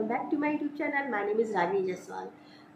Welcome back to my YouTube channel. My name is Ragini Jaiswal.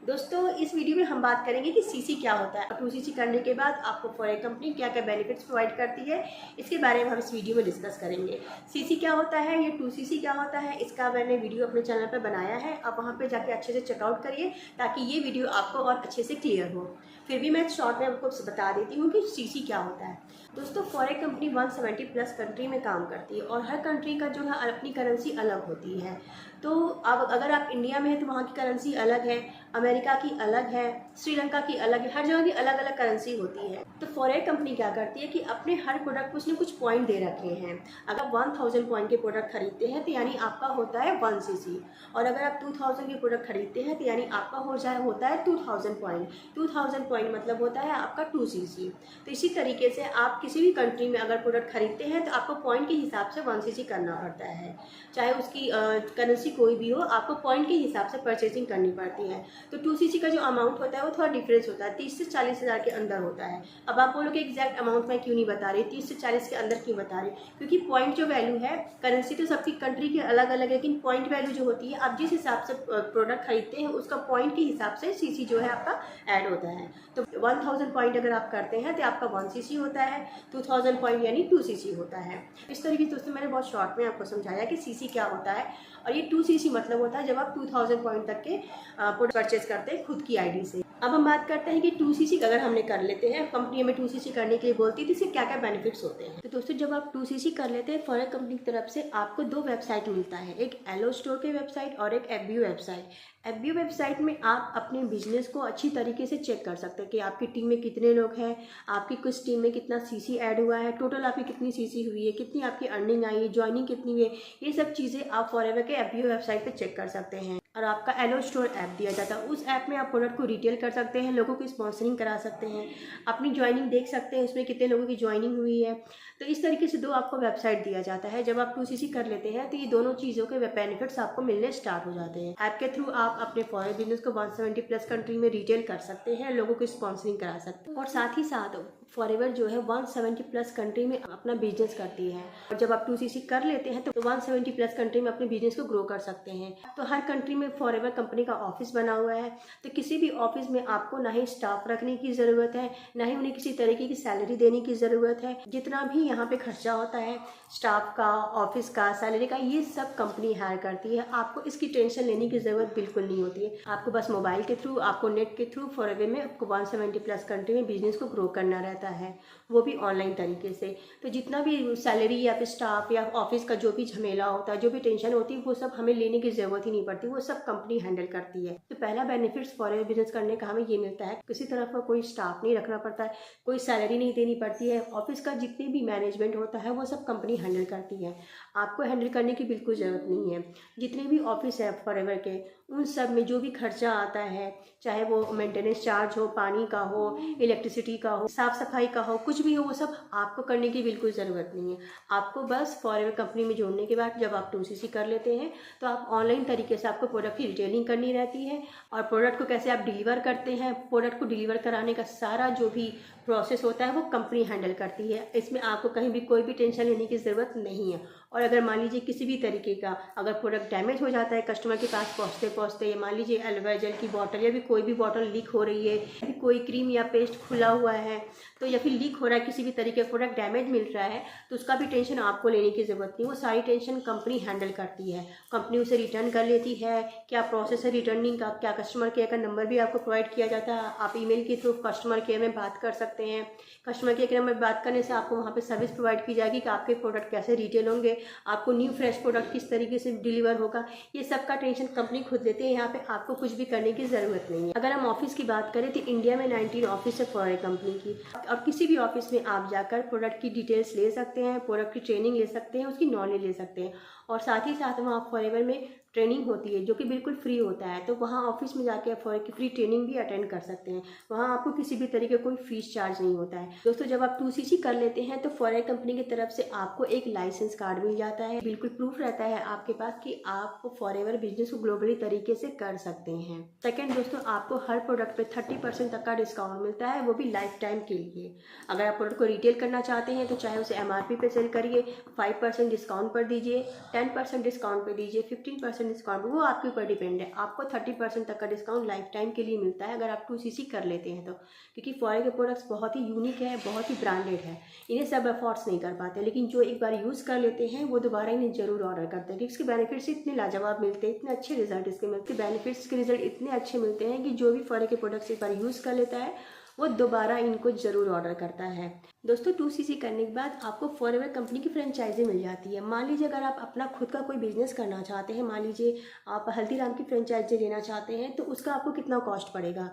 दोस्तों, इस video में हम बात करेंगे कि सीसी क्या होता है और 2सीसी करने के बाद आपको फॉरेन कंपनी क्या क्या बेनिफिट्स प्रोवाइड करती है, इसके बारे में हम इस वीडियो में डिस्कस करेंगे। सीसी क्या होता है, ये 2सीसी क्या होता है, इसका मैंने वीडियो अपने चैनल पर बनाया है। आप वहाँ पर जाके अच्छे से चेकआउट करिए ताकि ये वीडियो आपको और अच्छे से क्लियर हो। फिर भी मैं शॉर्ट में आपको बता देती हूँ कि सीसी क्या होता है। दोस्तों, फॉरेन कंपनी 170 प्लस कंट्री में काम करती है और हर कंट्री का जो है अपनी करेंसी अलग होती है। तो अब अगर आप इंडिया में हैं तो वहाँ की करेंसी अलग है, अमेरिका की अलग है, श्रीलंका की अलग है, हर जगह की अलग अलग करेंसी होती है। तो फॉरेन कंपनी क्या करती है कि अपने हर प्रोडक्ट को उसने कुछ पॉइंट दे रखे हैं। अगर 1000 पॉइंट के प्रोडक्ट खरीदते हैं तो यानी आपका होता है 1सीसी, और अगर आप 2000 के प्रोडक्ट खरीदते हैं तो यानी आपका होता है 2000 पॉइंट। 2000 पॉइंट मतलब होता है आपका 2सीसी। तो इसी तरीके से आप किसी भी कंट्री में अगर प्रोडक्ट खरीदते हैं तो आपको पॉइंट के हिसाब से 1सीसी करना पड़ता है। चाहे उसकी करेंसी कोई भी हो, आपको पॉइंट के हिसाब से परचेसिंग करनी पड़ती है। तो 2सीसी का जो अमाउंट होता है वो थोड़ा डिफरेंस होता है, 30 से 40 हज़ार के अंदर होता है। अब आप बोलोगे एग्जैक्ट अमाउंट मैं क्यों नहीं बता रही, 30 से 40 के अंदर क्यों बता रही, क्योंकि पॉइंट जो वैल्यू है, करेंसी तो सबकी कंट्री के अलग अलग है, लेकिन पॉइंट वैल्यू जो होती है, आप जिस हिसाब से प्रोडक्ट खरीदते हैं उसका पॉइंट के हिसाब से सीसी जो है आपका ऐड होता है। तो 1000 पॉइंट अगर आप करते हैं तो आपका 1सीसी होता है, 2000 पॉइंट यानी 2सीसी होता है। इस तरीके से दोस्तों मैंने बहुत शॉर्ट में आपको समझाया कि सीसी क्या होता है। और ये 2सीसी मतलब होता है जब आप 2000 पॉइंट तक के प्रोडक्ट परचेज करते हैं खुद की आईडी से। अब हम बात करते हैं कि 2सीसी अगर हमने कर लेते हैं, कंपनी हमें 2सीसी करने के लिए बोलती है तो इससे क्या क्या बेनिफिट्स होते हैं। तो दोस्तों, जब आप 2सीसी कर लेते हैं फॉरेन कंपनी की तरफ से आपको 2 वेबसाइट मिलता है, एक एलो स्टोर की वेबसाइट और एक एफबीओ वेबसाइट। एफबीओ वेबसाइट में आप अपने बिजनेस को अच्छी तरीके से चेक कर सकते हैं कि आपकी टीम में कितने लोग हैं, आपकी किस टीम में कितना सीसी ऐड हुआ है, टोटल आपकी कितनी सीसी हुई है, कितनी आपकी अर्निंग आई है, ज्वाइनिंग कितनी हुई है। ये सब चीज़ें आप फॉरएवर के एफबीओ वेबसाइट पे चेक कर सकते हैं। और आपका एलो स्टोर ऐप दिया जाता है, उस ऐप में आप प्रोडक्ट को रिटेल कर सकते हैं, लोगों की स्पॉन्सरिंग करा सकते हैं, अपनी ज्वाइनिंग देख सकते हैं उसमें कितने लोगों की ज्वाइनिंग हुई है। तो इस तरीके से 2 आपको वेबसाइट दिया जाता है। जब आप 2सीसी कर लेते हैं तो ये दोनों चीज़ों के बेनिफिट्स आपको मिलने स्टार्ट हो जाते हैं। ऐप के थ्रू आप अपने फॉरेन बिजनेस को 170 प्लस कंट्री में रिटेल कर सकते हैं, लोगों की स्पॉन्सरिंग करा सकते हैं, और साथ ही साथ फॉरएवर जो है 170 प्लस कंट्री में अपना बिजनेस करती है। और जब आप 2सीसी कर लेते हैं तो 170 प्लस कंट्री में अपने बिजनेस को ग्रो कर सकते हैं। तो हर कंट्री में फॉरएवर कंपनी का ऑफिस बना हुआ है, तो किसी भी ऑफिस में आपको ना ही स्टाफ रखने की ज़रूरत है, ना ही उन्हें किसी तरीके की सैलरी देने की ज़रूरत है। जितना भी यहाँ पे खर्चा होता है स्टाफ का, ऑफिस का, सैलरी का, ये सब कंपनी हायर करती है। आपको इसकी टेंशन लेने की ज़रूरत बिल्कुल नहीं होती है। आपको बस मोबाइल के थ्रू, आपको नेट के थ्रू फॉरएवर में आपको 170 प्लस कंट्री में बिजनेस को ग्रो करना रहता है, वो भी ऑनलाइन तरीके से। तो जितना भी सैलरी या फिर स्टाफ या ऑफिस का जो भी झमेला होता है, जो भी टेंशन होती है, वो सब हमें लेने की ज़रूरत ही नहीं पड़ती, वो सब कंपनी हैंडल करती है। तो पहला बेनिफिट्स फॉरेन बिजनेस करने का हमें ये मिलता है, किसी तरह का कोई स्टाफ नहीं रखना पड़ता है, कोई सैलरी नहीं देनी पड़ती है, ऑफिस का जितने भी मैनेजमेंट होता है वो सब कंपनी हैंडल करती है, आपको हैंडल करने की बिल्कुल ज़रूरत नहीं है। जितने भी ऑफिस है फॉरएवर के, उन सब में जो भी खर्चा आता है, चाहे वो मेंटेनेंस चार्ज हो, पानी का हो, इलेक्ट्रिसिटी का हो, साफ़ सफाई का हो, कुछ भी हो, वो सब आपको करने की बिल्कुल ज़रूरत नहीं है। आपको बस फॉरएवर कंपनी में जोड़ने के बाद जब आप 2सीसी कर लेते हैं तो आप ऑनलाइन तरीके से आपको प्रोडक्ट की रिटेलिंग करनी रहती है, और प्रोडक्ट को कैसे आप डिलीवर करते हैं, प्रोडक्ट को डिलीवर कराने का सारा जो भी प्रोसेस होता है वो कंपनी हैंडल करती है। इसमें आपको कहीं भी कोई भी टेंशन लेने की ज़रूरत नहीं है। और अगर मान लीजिए किसी भी तरीके का अगर प्रोडक्ट डैमेज हो जाता है कस्टमर के पास पहुँचते पहुँचते, या मान लीजिए एलोवेरा जेल की बॉटल या भी कोई भी बॉटल लीक हो रही है, या कोई क्रीम या पेस्ट खुला हुआ है, तो या फिर लीक हो रहा है, किसी भी तरीके का प्रोडक्ट डैमेज मिल रहा है, तो उसका भी टेंशन आपको लेने की ज़रूरत नहीं, वो सारी टेंशन कंपनी हैंडल करती है। कंपनी उसे रिटर्न कर लेती है, क्या प्रोसेस है रिटर्निंग का, क्या कस्टमर केयर का नंबर भी आपको प्रोवाइड किया जाता है, आप ईमेल के थ्रू कस्टमर केयर में बात कर सकते हैं। कस्टमर केयर के नंबर बात करने से आपको वहाँ पे सर्विस प्रोवाइड की जाएगी कि आपके प्रोडक्ट कैसे रिटेल होंगे, आपको न्यू फ्रेश प्रोडक्ट किस तरीके से डिलीवर होगा, ये सब का टेंशन कंपनी खुद लेती है। यहाँ पे आपको कुछ भी करने की ज़रूरत नहीं है। अगर हम ऑफिस की बात करें तो इंडिया में 19 ऑफिस है फॉरएवर कंपनी की, और किसी भी ऑफिस में आप जाकर प्रोडक्ट की डिटेल्स ले सकते हैं, प्रोडक्ट की ट्रेनिंग ले सकते हैं, उसकी नॉलेज ले सकते हैं, और साथ ही साथ वहाँ फॉरएवर में ट्रेनिंग होती है जो कि बिल्कुल फ्री होता है। तो वहाँ ऑफिस में जाके फॉरएवर की फ्री ट्रेनिंग भी अटेंड कर सकते हैं, वहाँ आपको किसी भी तरीके कोई फीस चार्ज नहीं होता है। दोस्तों, जब आप 2सीसी कर लेते हैं तो फॉरएवर कंपनी की तरफ से आपको एक लाइसेंस कार्ड मिल जाता है, बिल्कुल प्रूफ रहता है आपके पास कि आप फॉरएवर बिजनेस को ग्लोबली तरीके से कर सकते हैं। सेकेंड दोस्तों, आपको हर प्रोडक्ट पे 30% तक का डिस्काउंट मिलता है, वो भी लाइफ टाइम के लिए। अगर आप प्रोडक्ट को रिटेल करना चाहते हैं तो चाहे उसे MRP पे सेल करिए, 5% डिस्काउंट पर दीजिए, 10% डिस्काउंट पर दीजिए, 15% 30% डिस्काउंट वो आपके ऊपर डिपेंड है। आपको 30% तक का डिस्काउंट लाइफ टाइम के लिए मिलता है अगर आप 2cc कर लेते हैं तो, क्योंकि फॉरेवर के प्रोडक्ट्स बहुत ही यूनिक है, बहुत ही ब्रांडेड है, इन्हें सब अफोर्ड्स नहीं कर पाते, लेकिन जो एक बार यूज़ कर लेते हैं वो दोबारा इन्हें जरूर ऑर्डर करते हैं, क्योंकि इसके बेनिफिट्स इतने लाजवाब मिलते हैं, इतने अच्छे रिजल्ट इसके मिलते हैं, बेनिफिट्स के रिजल्ट इतने अच्छे मिलते हैं कि जो भी फॉरेवर के प्रोडक्ट्स एक बार यूज़ कर लेता है वो दोबारा इनको ज़रूर ऑर्डर करता है। दोस्तों 2cc करने के बाद आपको फॉरेवर कंपनी की फ्रेंचाइजी मिल जाती है। मान लीजिए अगर आप अपना खुद का कोई बिजनेस करना चाहते हैं, मान लीजिए आप हल्दीराम की फ्रेंचाइजी लेना चाहते हैं, तो उसका आपको कितना कॉस्ट पड़ेगा।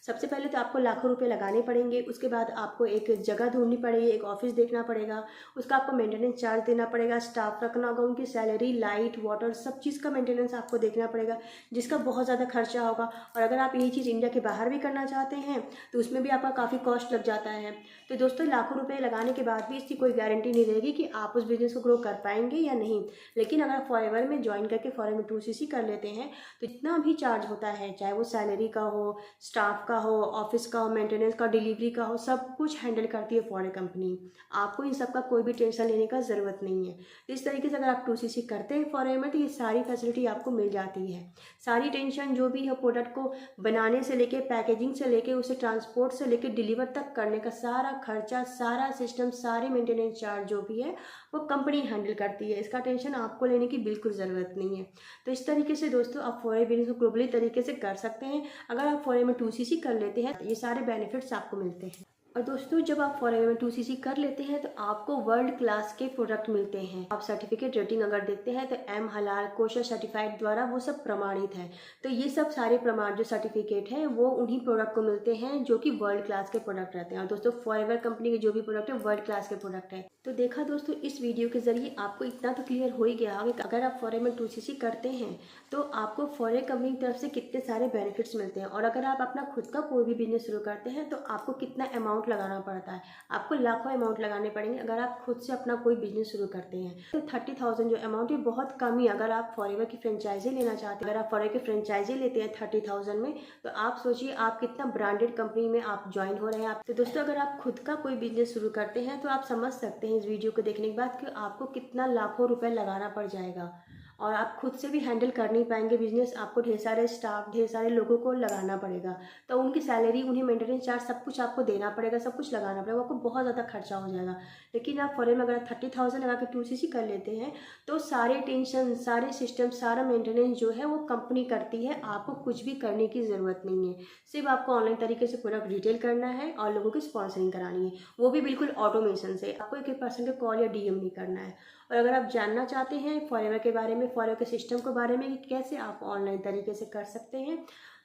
सबसे पहले तो आपको लाखों रुपए लगाने पड़ेंगे, उसके बाद आपको एक जगह ढूंढनी पड़ेगी, एक ऑफिस देखना पड़ेगा, उसका आपको मेंटेनेंस चार्ज देना पड़ेगा, स्टाफ रखना होगा, उनकी सैलरी, लाइट, वाटर, सब चीज़ का मेंटेनेंस आपको देखना पड़ेगा, जिसका बहुत ज़्यादा खर्चा होगा। और अगर आप यही चीज़ इंडिया के बाहर भी करना चाहते हैं तो उसमें भी आपका काफ़ी कॉस्ट लग जाता है। तो दोस्तों लाखों रुपए लगाने के बाद भी इसकी कोई गारंटी नहीं रहेगी कि आप उस बिज़नेस को ग्रो कर पाएंगे या नहीं। लेकिन अगर फॉरेवर में ज्वाइन करके फॉरेवर में 2cc कर लेते हैं तो जितना भी चार्ज होता है, चाहे वो सैलरी का हो, स्टाफ का हो, ऑफिस का हो, मेंटेनेंस का, डिलीवरी का हो, सब कुछ हैंडल करती है फॉरेवर कंपनी। आपको इन सब का कोई भी टेंशन लेने का ज़रूरत नहीं है। तो इस तरीके से अगर आप 2cc करते हैं फॉरेवर में तो ये सारी फैसिलिटी आपको मिल जाती है। सारी टेंशन जो भी है प्रोडक्ट को बनाने से लेके, पैकेजिंग से लेके, उसे ट्रांसपोर्ट से लेके डिलीवर तक करने का सारा खर्चा, सारा सिस्टम, सारे मेंटेनेंस चार्ज जो भी है वो कंपनी हैंडल करती है। इसका टेंशन आपको लेने की बिल्कुल ज़रूरत नहीं है। तो इस तरीके से दोस्तों आप फॉरेवर बिजनेस को ग्लोबली तरीके से कर सकते हैं। अगर आप फॉरेवर में 2cc कर लेते हैं तो ये सारे बेनिफिट्स आपको मिलते हैं। और दोस्तों जब आप फॉरेवर में 2cc कर लेते हैं तो आपको वर्ल्ड क्लास के प्रोडक्ट मिलते हैं। आप सर्टिफिकेट रेटिंग अगर देखते हैं तो एम हलाल कोशा सर्टिफाइड द्वारा वो सब प्रमाणित है। तो ये सब सारे प्रमाण जो सर्टिफिकेट हैं वो उन्हीं प्रोडक्ट को मिलते हैं जो कि वर्ल्ड क्लास के प्रोडक्ट रहते हैं। और दोस्तों फॉरेवर कंपनी के जो भी प्रोडक्ट है वर्ल्ड क्लास के प्रोडक्ट है। तो देखा दोस्तों इस वीडियो के जरिए आपको इतना तो क्लियर हो ही गया होगा कि अगर आप फॉरेवर में 2cc करते हैं तो आपको फॉरेवर कंपनी की तरफ से कितने सारे बेनिफिट्स मिलते हैं। और अगर आप अपना खुद का कोई भी बिजनेस शुरू करते हैं तो आपको कितना अमाउंट लगाना पड़ता है। आपको लाखों अमाउंट लगाने पड़ेंगे अगर आप खुद से अपना कोई बिजनेस शुरू करते हैं। तो 30,000 जो अमाउंट है बहुत कम ही। अगर आप फॉरेवर की फ्रेंचाइजी लेना चाहते हैं, अगर आप फॉरेवर की फ्रेंचाइजी लेते हैं 30,000 में, तो आप सोचिए आप कितना ब्रांडेड कंपनी में आप ज्वाइन हो रहे हैं। तो दोस्तों अगर आप खुद का कोई बिजनेस शुरू करते हैं तो आप समझ सकते हैं इस वीडियो को देखने के बाद कि आपको कितना लाखों रुपए लगाना पड़ जाएगा और आप खुद से भी हैंडल कर नहीं पाएंगे बिजनेस। आपको ढेर सारे स्टाफ, ढेर सारे लोगों को लगाना पड़ेगा, तो उनकी सैलरी, उन्हें मेंटेनेंस चार्ज, सब कुछ आपको देना पड़ेगा, सब कुछ लगाना पड़ेगा, आपको बहुत ज़्यादा खर्चा हो जाएगा। लेकिन आप फॉरेवर में अगर 30,000 लगा के 2cc कर लेते हैं तो सारे टेंशन, सारे सिस्टम, सारा मेंटेनेंस जो है वो कंपनी करती है। आपको कुछ भी करने की ज़रूरत नहीं है। सिर्फ आपको ऑनलाइन तरीके से प्रोडक्ट रिटेल करना है और लोगों की स्पॉन्सरिंग करानी है, वो भी बिल्कुल ऑटोमेशन से। आपको एक पर्सन को कॉल या डीएम नहीं करना है। और अगर आप जानना चाहते हैं फॉरेवर के बारे में, फॉरेवर के सिस्टम के बारे में कि कैसे आप ऑनलाइन तरीके से कर सकते हैं,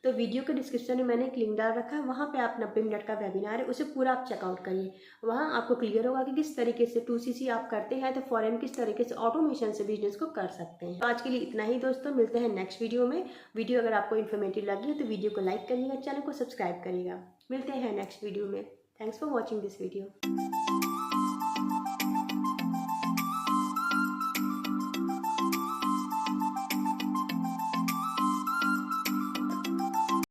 तो वीडियो के डिस्क्रिप्शन में मैंने एक लिंक डाल रखा है, वहाँ पे आप 90 मिनट का वेबिनार है, उसे पूरा आप चेकआउट करिए। वहाँ आपको क्लियर होगा कि किस तरीके से 2cc आप करते हैं तो फॉरेवर में किस तरीके से ऑटोमेशन से बिजनेस को कर सकते हैं। तो आज के लिए इतना ही दोस्तों, मिलते हैं नेक्स्ट वीडियो में। वीडियो अगर आपको इन्फॉर्मेटिव लगी है तो वीडियो को लाइक करिएगा, चैनल को सब्सक्राइब करिएगा। मिलते हैं नेक्स्ट वीडियो में। Thanks for watching this video.